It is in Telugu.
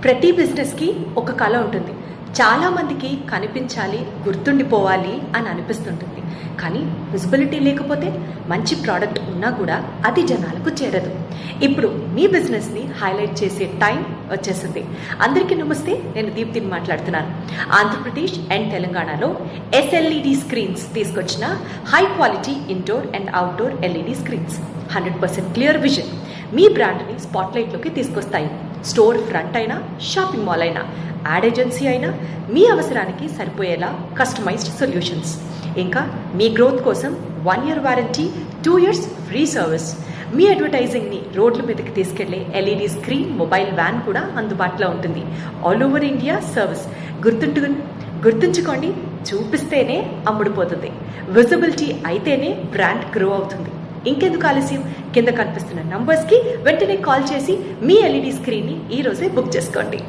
ప్రతి బిజినెస్కి ఒక కళ ఉంటుంది. చాలామందికి కనిపించాలి, గుర్తుండిపోవాలి అని అనిపిస్తుంటుంది. కానీ విజిబిలిటీ లేకపోతే మంచి ప్రోడక్ట్ ఉన్నా కూడా అది జనాలకు చేరదు. ఇప్పుడు మీ బిజినెస్ని హైలైట్ చేసే టైం వచ్చేసింది. అందరికీ నమస్తే, నేను దీప్తిని మాట్లాడుతున్నాను. ఆంధ్రప్రదేశ్ అండ్ తెలంగాణలో ఎస్ఎల్ఈడి స్క్రీన్స్ తీసుకొచ్చిన high quality indoor and outdoor LED screens 100% clear vision మీ బ్రాండ్ని స్పాట్లైట్లోకి తీసుకొస్తాయి. స్టోర్ ఫ్రంట్ అయినా, షాపింగ్ మాల్ అయినా, యాడ్ ఏజెన్సీ అయినా మీ అవసరానికి సరిపోయేలా కస్టమైజ్డ్ సొల్యూషన్స్. ఇంకా మీ గ్రోత్ కోసం 1 year warranty, 2 years free service. మీ అడ్వర్టైజింగ్ని రోడ్ల మీదకి తీసుకెళ్లే ఎల్ఈడి స్క్రీన్, మొబైల్ వ్యాన్ కూడా అందుబాటులో ఉంటుంది. All over India service. గుర్తుంచుకోండి, చూపిస్తేనే అమ్ముడుపోతుంది. విజిబిలిటీ అయితేనే బ్రాండ్ గ్రో అవుతుంది. ఇంకెందుకు ఆలస్యం? కింద కనిపిస్తున్న నంబర్స్కి వెంటనే కాల్ చేసి మీ ఎల్ఈడి స్క్రీన్ని ఈరోజే బుక్ చేసుకోండి.